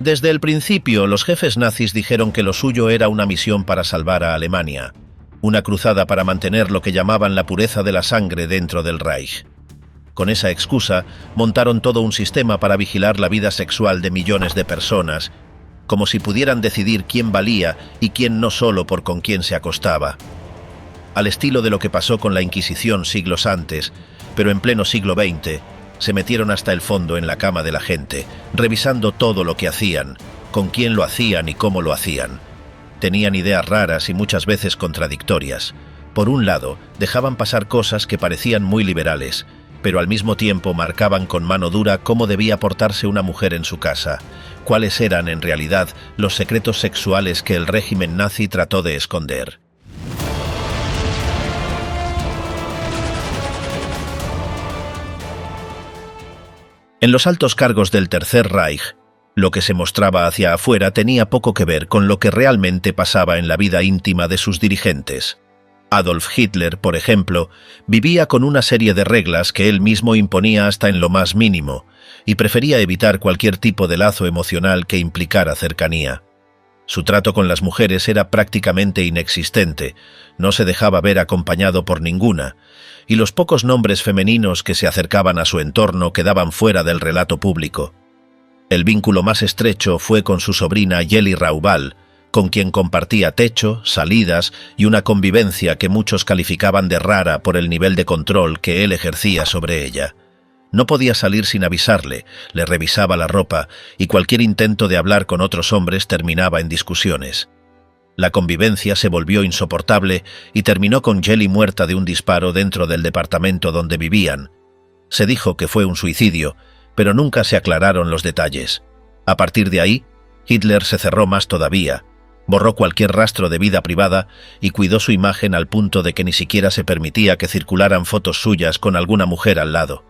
Desde el principio, los jefes nazis dijeron que lo suyo era una misión para salvar a Alemania, una cruzada para mantener lo que llamaban la pureza de la sangre dentro del Reich. Con esa excusa, montaron todo un sistema para vigilar la vida sexual de millones de personas, como si pudieran decidir quién valía y quién no solo por con quién se acostaba. Al estilo de lo que pasó con la Inquisición siglos antes, pero en pleno siglo XX, se metieron hasta el fondo en la cama de la gente, revisando todo lo que hacían, con quién lo hacían y cómo lo hacían. Tenían ideas raras y muchas veces contradictorias. Por un lado, dejaban pasar cosas que parecían muy liberales, pero al mismo tiempo marcaban con mano dura cómo debía portarse una mujer en su casa, cuáles eran en realidad los secretos sexuales que el régimen nazi trató de esconder. En los altos cargos del Tercer Reich, lo que se mostraba hacia afuera tenía poco que ver con lo que realmente pasaba en la vida íntima de sus dirigentes. Adolf Hitler, por ejemplo, vivía con una serie de reglas que él mismo imponía hasta en lo más mínimo, y prefería evitar cualquier tipo de lazo emocional que implicara cercanía. Su trato con las mujeres era prácticamente inexistente, no se dejaba ver acompañado por ninguna, y los pocos nombres femeninos que se acercaban a su entorno quedaban fuera del relato público. El vínculo más estrecho fue con su sobrina Yeli Raubal, con quien compartía techo, salidas y una convivencia que muchos calificaban de rara por el nivel de control que él ejercía sobre ella. No podía salir sin avisarle, le revisaba la ropa y cualquier intento de hablar con otros hombres terminaba en discusiones. La convivencia se volvió insoportable y terminó con Yeli muerta de un disparo dentro del departamento donde vivían. Se dijo que fue un suicidio, pero nunca se aclararon los detalles. A partir de ahí, Hitler se cerró más todavía, borró cualquier rastro de vida privada y cuidó su imagen al punto de que ni siquiera se permitía que circularan fotos suyas con alguna mujer al lado.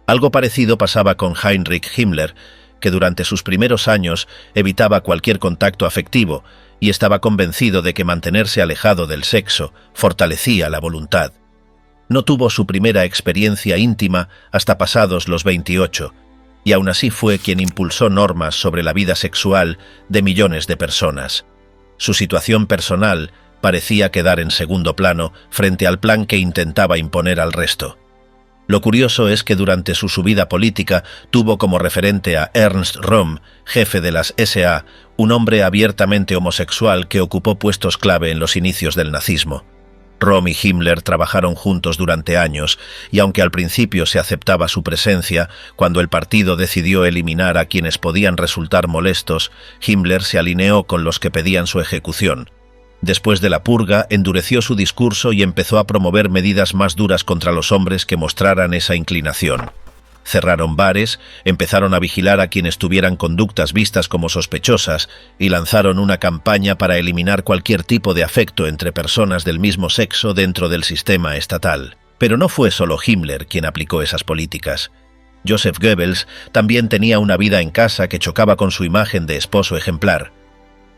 Algo parecido pasaba con Heinrich Himmler, que durante sus primeros años evitaba cualquier contacto afectivo y estaba convencido de que mantenerse alejado del sexo fortalecía la voluntad. No tuvo su primera experiencia íntima hasta pasados los 28, y aún así fue quien impulsó normas sobre la vida sexual de millones de personas. Su situación personal parecía quedar en segundo plano frente al plan que intentaba imponer al resto. Lo curioso es que durante su subida política tuvo como referente a Ernst Röhm, jefe de las SA, un hombre abiertamente homosexual que ocupó puestos clave en los inicios del nazismo. Röhm y Himmler trabajaron juntos durante años, y aunque al principio se aceptaba su presencia, cuando el partido decidió eliminar a quienes podían resultar molestos, Himmler se alineó con los que pedían su ejecución. Después de la purga, endureció su discurso y empezó a promover medidas más duras contra los hombres que mostraran esa inclinación. Cerraron bares, empezaron a vigilar a quienes tuvieran conductas vistas como sospechosas y lanzaron una campaña para eliminar cualquier tipo de afecto entre personas del mismo sexo dentro del sistema estatal. Pero no fue solo Himmler quien aplicó esas políticas. Joseph Goebbels también tenía una vida en casa que chocaba con su imagen de esposo ejemplar.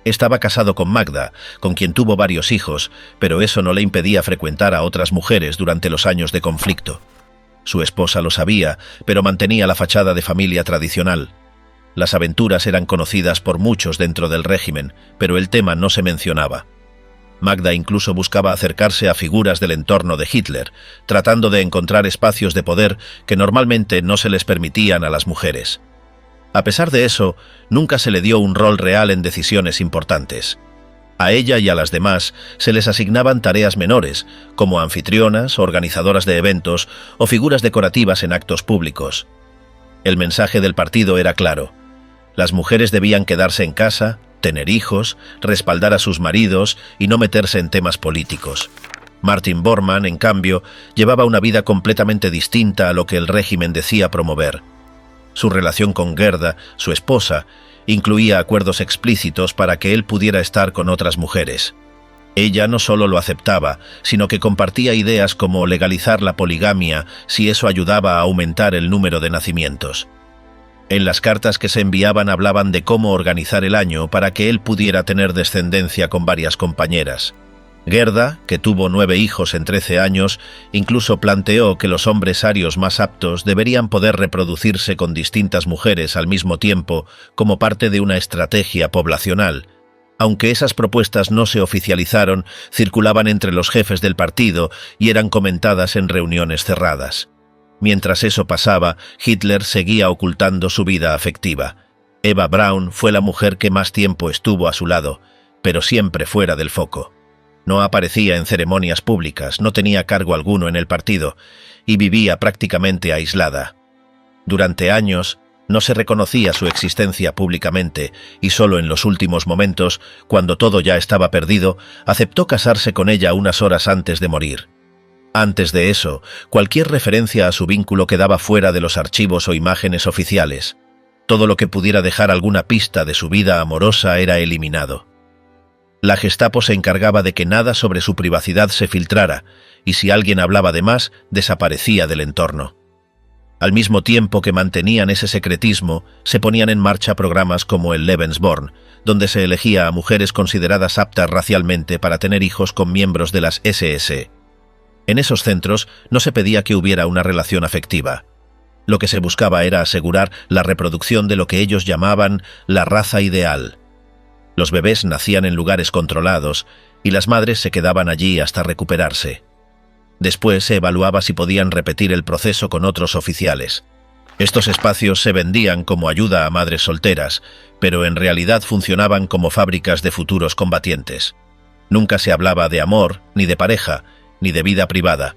Estaba casado con Magda, con quien tuvo varios hijos, pero eso no le impedía frecuentar a otras mujeres durante los años de conflicto. Su esposa lo sabía, pero mantenía la fachada de familia tradicional. Las aventuras eran conocidas por muchos dentro del régimen, pero el tema no se mencionaba. Magda incluso buscaba acercarse a figuras del entorno de Hitler, tratando de encontrar espacios de poder que normalmente no se les permitían a las mujeres. A pesar de eso, nunca se le dio un rol real en decisiones importantes. A ella y a las demás se les asignaban tareas menores, como anfitrionas, organizadoras de eventos o figuras decorativas en actos públicos. El mensaje del partido era claro: las mujeres debían quedarse en casa, tener hijos, respaldar a sus maridos y no meterse en temas políticos. Martin Bormann, en cambio, llevaba una vida completamente distinta a lo que el régimen decía promover. Su relación con Gerda, su esposa, incluía acuerdos explícitos para que él pudiera estar con otras mujeres. Ella no solo lo aceptaba, sino que compartía ideas como legalizar la poligamia si eso ayudaba a aumentar el número de nacimientos. En las cartas que se enviaban hablaban de cómo organizar el año para que él pudiera tener descendencia con varias compañeras. Gerda, que tuvo 9 hijos en 13 años, incluso planteó que los hombres arios más aptos deberían poder reproducirse con distintas mujeres al mismo tiempo como parte de una estrategia poblacional. Aunque esas propuestas no se oficializaron, circulaban entre los jefes del partido y eran comentadas en reuniones cerradas. Mientras eso pasaba, Hitler seguía ocultando su vida afectiva. Eva Braun fue la mujer que más tiempo estuvo a su lado, pero siempre fuera del foco. No aparecía en ceremonias públicas, no tenía cargo alguno en el partido y vivía prácticamente aislada. Durante años no se reconocía su existencia públicamente y solo en los últimos momentos, cuando todo ya estaba perdido, aceptó casarse con ella unas horas antes de morir. Antes de eso, cualquier referencia a su vínculo quedaba fuera de los archivos o imágenes oficiales. Todo lo que pudiera dejar alguna pista de su vida amorosa era eliminado. La Gestapo se encargaba de que nada sobre su privacidad se filtrara, y si alguien hablaba de más, desaparecía del entorno. Al mismo tiempo que mantenían ese secretismo, se ponían en marcha programas como el Lebensborn, donde se elegía a mujeres consideradas aptas racialmente para tener hijos con miembros de las SS. En esos centros no se pedía que hubiera una relación afectiva. Lo que se buscaba era asegurar la reproducción de lo que ellos llamaban la raza ideal. Los bebés nacían en lugares controlados y las madres se quedaban allí hasta recuperarse. Después se evaluaba si podían repetir el proceso con otros oficiales. Estos espacios se vendían como ayuda a madres solteras, pero en realidad funcionaban como fábricas de futuros combatientes. Nunca se hablaba de amor, ni de pareja, ni de vida privada.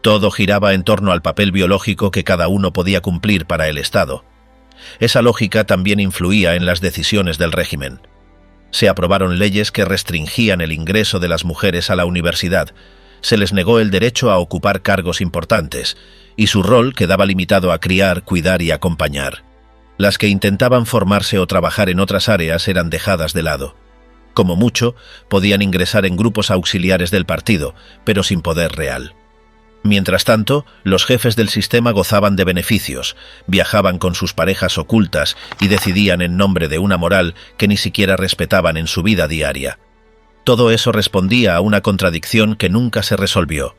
Todo giraba en torno al papel biológico que cada uno podía cumplir para el Estado. Esa lógica también influía en las decisiones del régimen. Se aprobaron leyes que restringían el ingreso de las mujeres a la universidad. Se les negó el derecho a ocupar cargos importantes, y su rol quedaba limitado a criar, cuidar y acompañar. Las que intentaban formarse o trabajar en otras áreas eran dejadas de lado. Como mucho, podían ingresar en grupos auxiliares del partido, pero sin poder real. Mientras tanto, los jefes del sistema gozaban de beneficios, viajaban con sus parejas ocultas y decidían en nombre de una moral que ni siquiera respetaban en su vida diaria. Todo eso respondía a una contradicción que nunca se resolvió.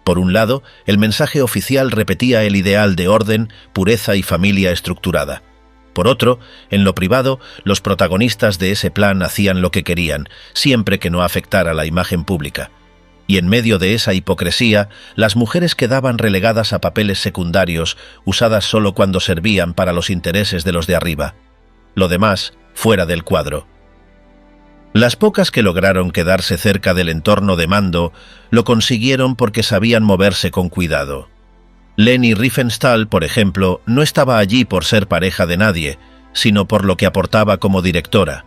Por un lado, el mensaje oficial repetía el ideal de orden, pureza y familia estructurada. Por otro, en lo privado, los protagonistas de ese plan hacían lo que querían, siempre que no afectara la imagen pública. Y en medio de esa hipocresía, las mujeres quedaban relegadas a papeles secundarios, usadas solo cuando servían para los intereses de los de arriba. Lo demás, fuera del cuadro. Las pocas que lograron quedarse cerca del entorno de mando lo consiguieron porque sabían moverse con cuidado. Leni Riefenstahl, por ejemplo, no estaba allí por ser pareja de nadie, sino por lo que aportaba como directora.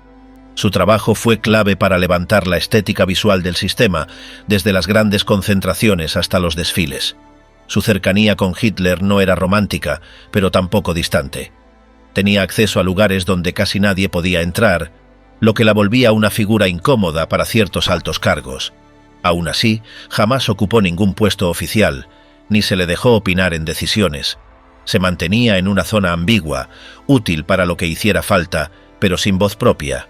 Su trabajo fue clave para levantar la estética visual del sistema, desde las grandes concentraciones hasta los desfiles. Su cercanía con Hitler no era romántica, pero tampoco distante. Tenía acceso a lugares donde casi nadie podía entrar, lo que la volvía una figura incómoda para ciertos altos cargos. Aún así, jamás ocupó ningún puesto oficial, ni se le dejó opinar en decisiones. Se mantenía en una zona ambigua, útil para lo que hiciera falta, pero sin voz propia.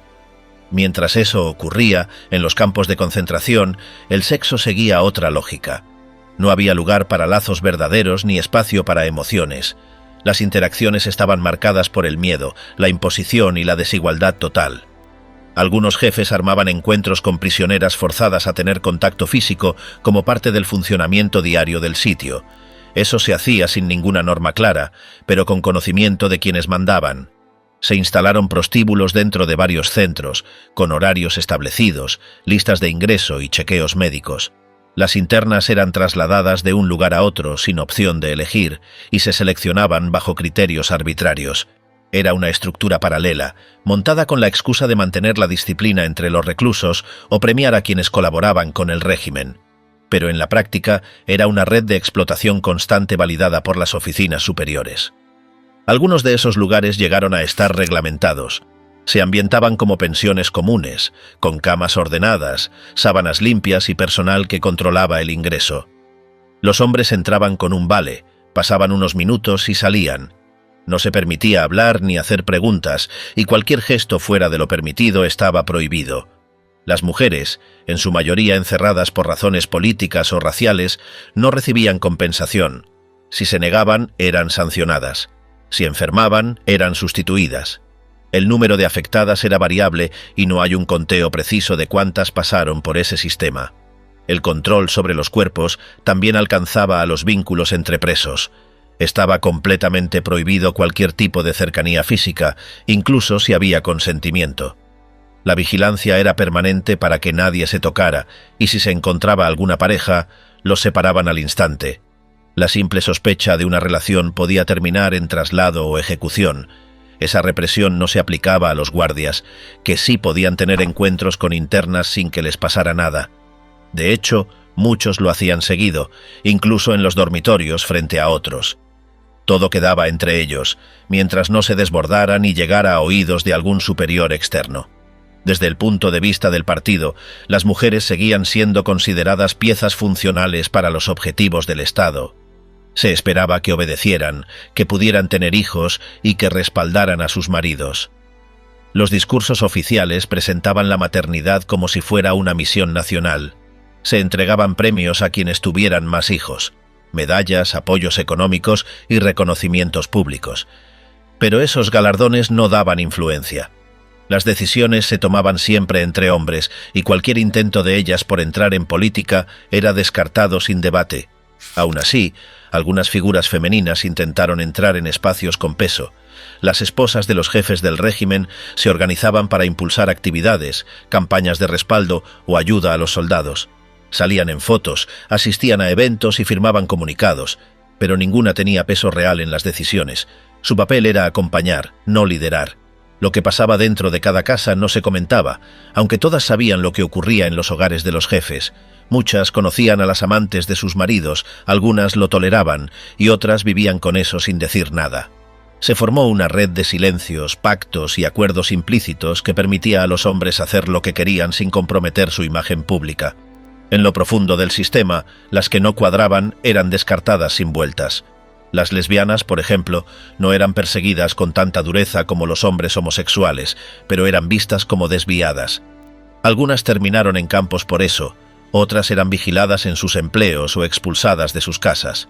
Mientras eso ocurría, en los campos de concentración, el sexo seguía otra lógica. No había lugar para lazos verdaderos ni espacio para emociones. Las interacciones estaban marcadas por el miedo, la imposición y la desigualdad total. Algunos jefes armaban encuentros con prisioneras forzadas a tener contacto físico como parte del funcionamiento diario del sitio. Eso se hacía sin ninguna norma clara, pero con conocimiento de quienes mandaban. Se instalaron prostíbulos dentro de varios centros, con horarios establecidos, listas de ingreso y chequeos médicos. Las internas eran trasladadas de un lugar a otro sin opción de elegir y se seleccionaban bajo criterios arbitrarios. Era una estructura paralela, montada con la excusa de mantener la disciplina entre los reclusos o premiar a quienes colaboraban con el régimen. Pero en la práctica era una red de explotación constante validada por las oficinas superiores. Algunos de esos lugares llegaron a estar reglamentados. Se ambientaban como pensiones comunes, con camas ordenadas, sábanas limpias y personal que controlaba el ingreso. Los hombres entraban con un vale, pasaban unos minutos y salían. No se permitía hablar ni hacer preguntas, y cualquier gesto fuera de lo permitido estaba prohibido. Las mujeres, en su mayoría encerradas por razones políticas o raciales, no recibían compensación. Si se negaban, eran sancionadas. Si enfermaban, eran sustituidas. El número de afectadas era variable y no hay un conteo preciso de cuántas pasaron por ese sistema. El control sobre los cuerpos también alcanzaba a los vínculos entre presos. Estaba completamente prohibido cualquier tipo de cercanía física, incluso si había consentimiento. La vigilancia era permanente para que nadie se tocara, y si se encontraba alguna pareja, los separaban al instante. La simple sospecha de una relación podía terminar en traslado o ejecución. Esa represión no se aplicaba a los guardias, que sí podían tener encuentros con internas sin que les pasara nada. De hecho, muchos lo hacían seguido, incluso en los dormitorios frente a otros. Todo quedaba entre ellos, mientras no se desbordaran y llegara a oídos de algún superior externo. Desde el punto de vista del partido, las mujeres seguían siendo consideradas piezas funcionales para los objetivos del Estado. Se esperaba que obedecieran, que pudieran tener hijos y que respaldaran a sus maridos. Los discursos oficiales presentaban la maternidad como si fuera una misión nacional. Se entregaban premios a quienes tuvieran más hijos, medallas, apoyos económicos y reconocimientos públicos. Pero esos galardones no daban influencia. Las decisiones se tomaban siempre entre hombres y cualquier intento de ellas por entrar en política era descartado sin debate. Aún así, algunas figuras femeninas intentaron entrar en espacios con peso. Las esposas de los jefes del régimen se organizaban para impulsar actividades, campañas de respaldo o ayuda a los soldados. Salían en fotos, asistían a eventos y firmaban comunicados, pero ninguna tenía peso real en las decisiones. Su papel era acompañar, no liderar. Lo que pasaba dentro de cada casa no se comentaba, aunque todas sabían lo que ocurría en los hogares de los jefes. Muchas conocían a las amantes de sus maridos, algunas lo toleraban y otras vivían con eso sin decir nada. Se formó una red de silencios, pactos y acuerdos implícitos que permitía a los hombres hacer lo que querían sin comprometer su imagen pública. En lo profundo del sistema, las que no cuadraban eran descartadas sin vueltas. Las lesbianas, por ejemplo, no eran perseguidas con tanta dureza como los hombres homosexuales, pero eran vistas como desviadas. Algunas terminaron en campos por eso, otras eran vigiladas en sus empleos o expulsadas de sus casas.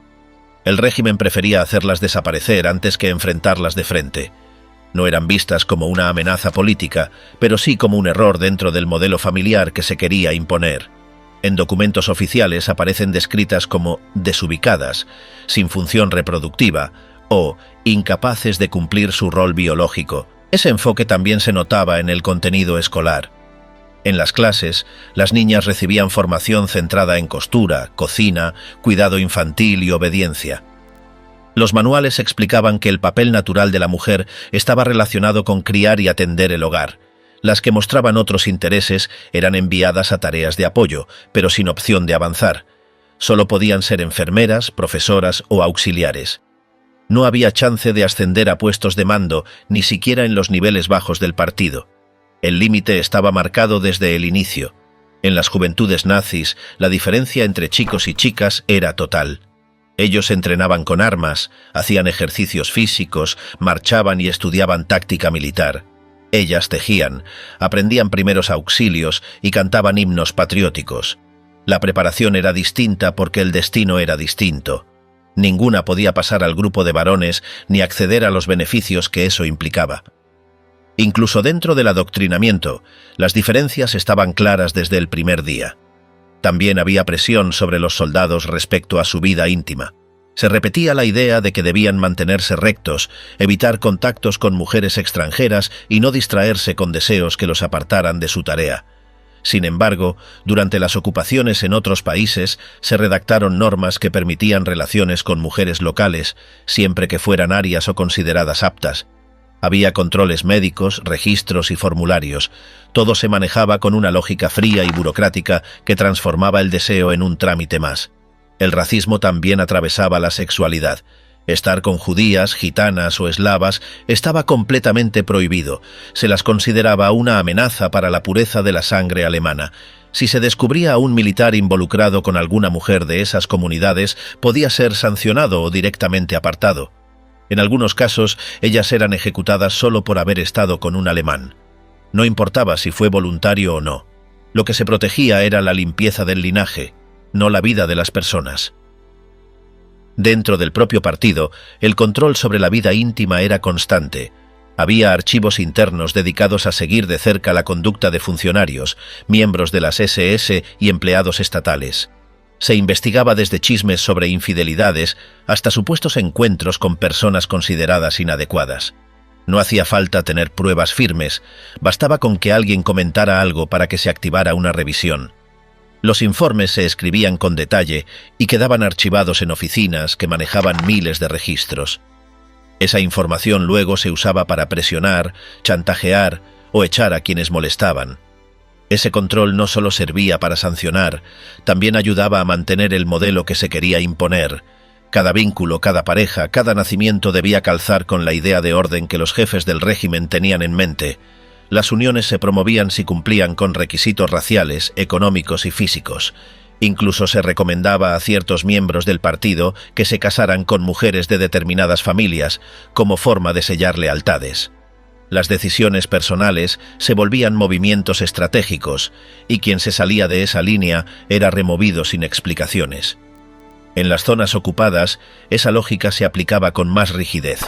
El régimen prefería hacerlas desaparecer antes que enfrentarlas de frente. No eran vistas como una amenaza política, pero sí como un error dentro del modelo familiar que se quería imponer. En documentos oficiales aparecen descritas como desubicadas, sin función reproductiva o incapaces de cumplir su rol biológico. Ese enfoque también se notaba en el contenido escolar. En las clases, las niñas recibían formación centrada en costura, cocina, cuidado infantil y obediencia. Los manuales explicaban que el papel natural de la mujer estaba relacionado con criar y atender el hogar. Las que mostraban otros intereses eran enviadas a tareas de apoyo, pero sin opción de avanzar. Solo podían ser enfermeras, profesoras o auxiliares. No había chance de ascender a puestos de mando, ni siquiera en los niveles bajos del partido. El límite estaba marcado desde el inicio. En las juventudes nazis, la diferencia entre chicos y chicas era total. Ellos entrenaban con armas, hacían ejercicios físicos, marchaban y estudiaban táctica militar. Ellas tejían, aprendían primeros auxilios y cantaban himnos patrióticos. La preparación era distinta porque el destino era distinto. Ninguna podía pasar al grupo de varones ni acceder a los beneficios que eso implicaba. Incluso dentro del adoctrinamiento, las diferencias estaban claras desde el primer día. También había presión sobre los soldados respecto a su vida íntima. Se repetía la idea de que debían mantenerse rectos, evitar contactos con mujeres extranjeras y no distraerse con deseos que los apartaran de su tarea. Sin embargo, durante las ocupaciones en otros países se redactaron normas que permitían relaciones con mujeres locales, siempre que fueran arias o consideradas aptas. Había controles médicos, registros y formularios. Todo se manejaba con una lógica fría y burocrática que transformaba el deseo en un trámite más. El racismo también atravesaba la sexualidad. Estar con judías, gitanas o eslavas estaba completamente prohibido. Se las consideraba una amenaza para la pureza de la sangre alemana. Si se descubría a un militar involucrado con alguna mujer de esas comunidades, podía ser sancionado o directamente apartado. En algunos casos, ellas eran ejecutadas solo por haber estado con un alemán. No importaba si fue voluntario o no. Lo que se protegía era la limpieza del linaje, no la vida de las personas. Dentro del propio partido, el control sobre la vida íntima era constante. Había archivos internos dedicados a seguir de cerca la conducta de funcionarios, miembros de las SS y empleados estatales. Se investigaba desde chismes sobre infidelidades hasta supuestos encuentros con personas consideradas inadecuadas. No hacía falta tener pruebas firmes, bastaba con que alguien comentara algo para que se activara una revisión. Los informes se escribían con detalle y quedaban archivados en oficinas que manejaban miles de registros. Esa información luego se usaba para presionar, chantajear o echar a quienes molestaban. Ese control no solo servía para sancionar, también ayudaba a mantener el modelo que se quería imponer. Cada vínculo, cada pareja, cada nacimiento debía calzar con la idea de orden que los jefes del régimen tenían en mente. Las uniones se promovían si cumplían con requisitos raciales, económicos y físicos. Incluso se recomendaba a ciertos miembros del partido que se casaran con mujeres de determinadas familias, como forma de sellar lealtades. Las decisiones personales se volvían movimientos estratégicos, y quien se salía de esa línea era removido sin explicaciones. En las zonas ocupadas, esa lógica se aplicaba con más rigidez.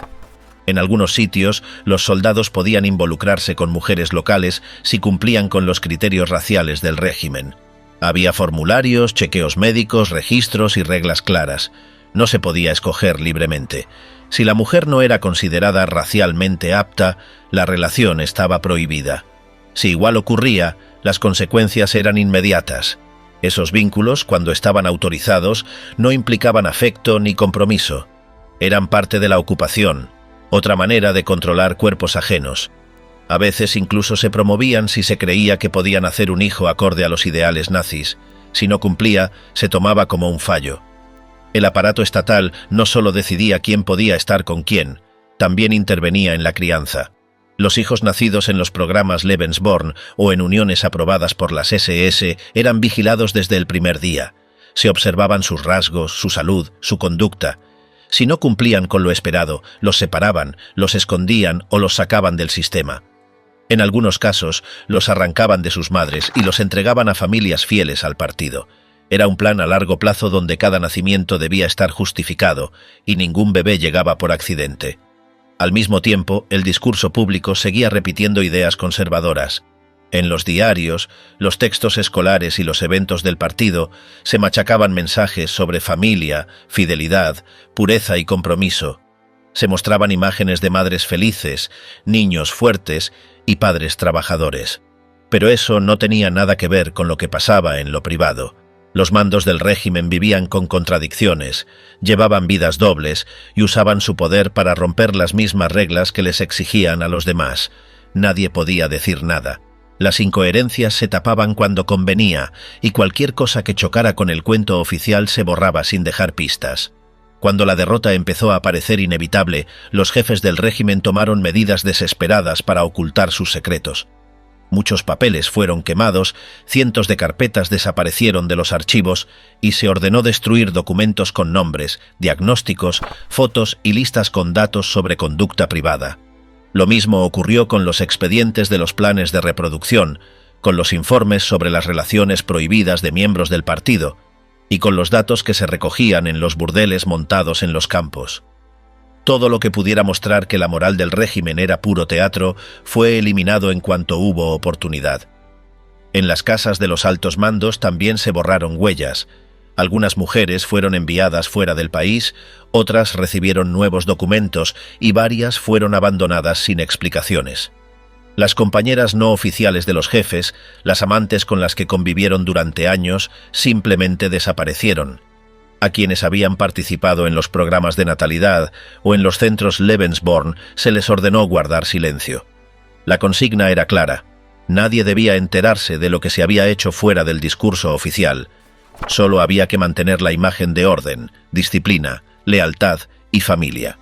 En algunos sitios, los soldados podían involucrarse con mujeres locales si cumplían con los criterios raciales del régimen. Había formularios, chequeos médicos, registros y reglas claras. No se podía escoger libremente. Si la mujer no era considerada racialmente apta, la relación estaba prohibida. Si igual ocurría, las consecuencias eran inmediatas. Esos vínculos, cuando estaban autorizados, no implicaban afecto ni compromiso. Eran parte de la ocupación, otra manera de controlar cuerpos ajenos. A veces incluso se promovían si se creía que podían hacer un hijo acorde a los ideales nazis. Si no cumplía, se tomaba como un fallo. El aparato estatal no solo decidía quién podía estar con quién, también intervenía en la crianza. Los hijos nacidos en los programas Lebensborn o en uniones aprobadas por las SS eran vigilados desde el primer día. Se observaban sus rasgos, su salud, su conducta. Si no cumplían con lo esperado, los separaban, los escondían o los sacaban del sistema. En algunos casos, los arrancaban de sus madres y los entregaban a familias fieles al partido. Era un plan a largo plazo donde cada nacimiento debía estar justificado y ningún bebé llegaba por accidente. Al mismo tiempo, el discurso público seguía repitiendo ideas conservadoras. En los diarios, los textos escolares y los eventos del partido se machacaban mensajes sobre familia, fidelidad, pureza y compromiso. Se mostraban imágenes de madres felices, niños fuertes y padres trabajadores. Pero eso no tenía nada que ver con lo que pasaba en lo privado. Los mandos del régimen vivían con contradicciones, llevaban vidas dobles y usaban su poder para romper las mismas reglas que les exigían a los demás. Nadie podía decir nada. Las incoherencias se tapaban cuando convenía y cualquier cosa que chocara con el cuento oficial se borraba sin dejar pistas. Cuando la derrota empezó a parecer inevitable, los jefes del régimen tomaron medidas desesperadas para ocultar sus secretos. Muchos papeles fueron quemados, cientos de carpetas desaparecieron de los archivos y se ordenó destruir documentos con nombres, diagnósticos, fotos y listas con datos sobre conducta privada. Lo mismo ocurrió con los expedientes de los planes de reproducción, con los informes sobre las relaciones prohibidas de miembros del partido y con los datos que se recogían en los burdeles montados en los campos. Todo lo que pudiera mostrar que la moral del régimen era puro teatro fue eliminado en cuanto hubo oportunidad. En las casas de los altos mandos también se borraron huellas. Algunas mujeres fueron enviadas fuera del país, otras recibieron nuevos documentos y varias fueron abandonadas sin explicaciones. Las compañeras no oficiales de los jefes, las amantes con las que convivieron durante años, simplemente desaparecieron. A quienes habían participado en los programas de natalidad o en los centros Lebensborn se les ordenó guardar silencio. La consigna era clara: nadie debía enterarse de lo que se había hecho fuera del discurso oficial. Solo había que mantener la imagen de orden, disciplina, lealtad y familia.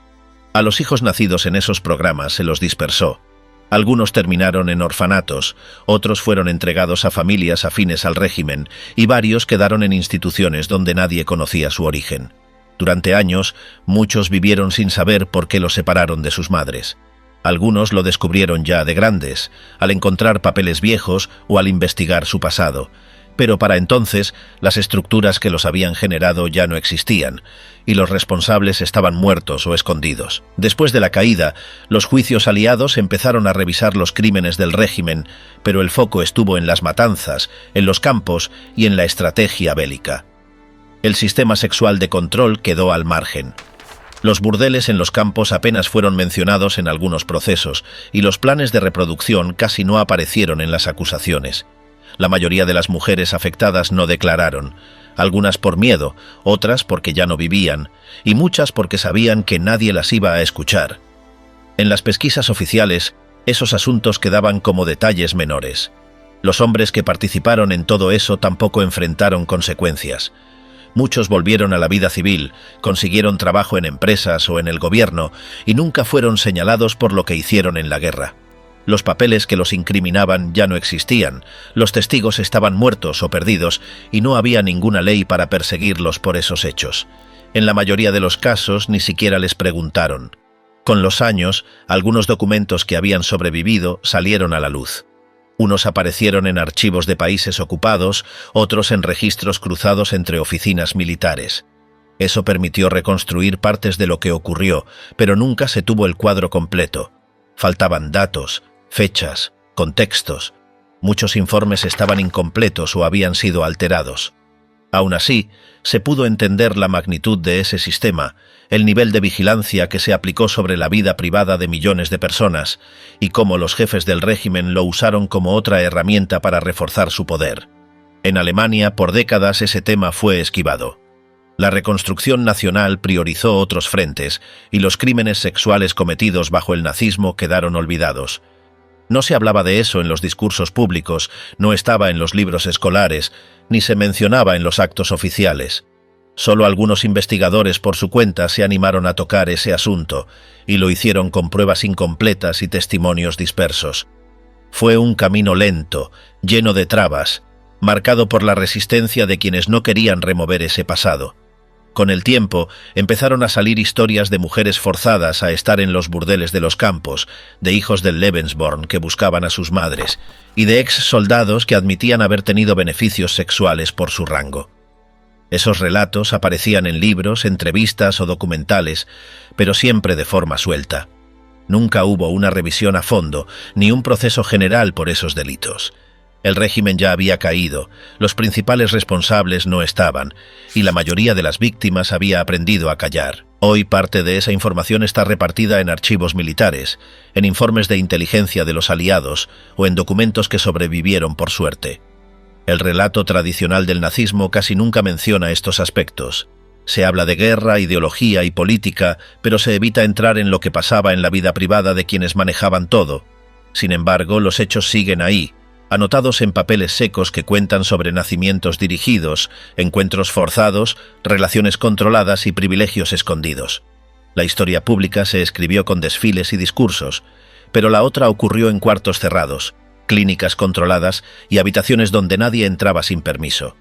A los hijos nacidos en esos programas se los dispersó. Algunos terminaron en orfanatos, otros fueron entregados a familias afines al régimen y varios quedaron en instituciones donde nadie conocía su origen. Durante años, muchos vivieron sin saber por qué los separaron de sus madres. Algunos lo descubrieron ya de grandes, al encontrar papeles viejos o al investigar su pasado, pero para entonces las estructuras que los habían generado ya no existían, y los responsables estaban muertos o escondidos. Después de la caída, los juicios aliados empezaron a revisar los crímenes del régimen, pero el foco estuvo en las matanzas, en los campos y en la estrategia bélica. El sistema sexual de control quedó al margen. Los burdeles en los campos apenas fueron mencionados en algunos procesos, y los planes de reproducción casi no aparecieron en las acusaciones. La mayoría de las mujeres afectadas no declararon, algunas por miedo, otras porque ya no vivían, y muchas porque sabían que nadie las iba a escuchar. En las pesquisas oficiales, esos asuntos quedaban como detalles menores. Los hombres que participaron en todo eso tampoco enfrentaron consecuencias. Muchos volvieron a la vida civil, consiguieron trabajo en empresas o en el gobierno, y nunca fueron señalados por lo que hicieron en la guerra. Los papeles que los incriminaban ya no existían, los testigos estaban muertos o perdidos, y no había ninguna ley para perseguirlos por esos hechos. En la mayoría de los casos ni siquiera les preguntaron. Con los años, algunos documentos que habían sobrevivido salieron a la luz. Unos aparecieron en archivos de países ocupados, otros en registros cruzados entre oficinas militares. Eso permitió reconstruir partes de lo que ocurrió, pero nunca se tuvo el cuadro completo. Faltaban datos, fechas, contextos. Muchos informes estaban incompletos o habían sido alterados. Aún así, se pudo entender la magnitud de ese sistema, el nivel de vigilancia que se aplicó sobre la vida privada de millones de personas, y cómo los jefes del régimen lo usaron como otra herramienta para reforzar su poder. En Alemania, por décadas, ese tema fue esquivado. La reconstrucción nacional priorizó otros frentes, y los crímenes sexuales cometidos bajo el nazismo quedaron olvidados. No se hablaba de eso en los discursos públicos, no estaba en los libros escolares, ni se mencionaba en los actos oficiales. Solo algunos investigadores por su cuenta se animaron a tocar ese asunto, y lo hicieron con pruebas incompletas y testimonios dispersos. Fue un camino lento, lleno de trabas, marcado por la resistencia de quienes no querían remover ese pasado. Con el tiempo, empezaron a salir historias de mujeres forzadas a estar en los burdeles de los campos, de hijos del Lebensborn que buscaban a sus madres, y de ex-soldados que admitían haber tenido beneficios sexuales por su rango. Esos relatos aparecían en libros, entrevistas o documentales, pero siempre de forma suelta. Nunca hubo una revisión a fondo, ni un proceso general por esos delitos. El régimen ya había caído, los principales responsables no estaban, y la mayoría de las víctimas había aprendido a callar. Hoy parte de esa información está repartida en archivos militares, en informes de inteligencia de los aliados o en documentos que sobrevivieron por suerte. El relato tradicional del nazismo casi nunca menciona estos aspectos. Se habla de guerra, ideología y política, pero se evita entrar en lo que pasaba en la vida privada de quienes manejaban todo. Sin embargo, los hechos siguen ahí, anotados en papeles secos que cuentan sobre nacimientos dirigidos, encuentros forzados, relaciones controladas y privilegios escondidos. La historia pública se escribió con desfiles y discursos, pero la otra ocurrió en cuartos cerrados, clínicas controladas y habitaciones donde nadie entraba sin permiso.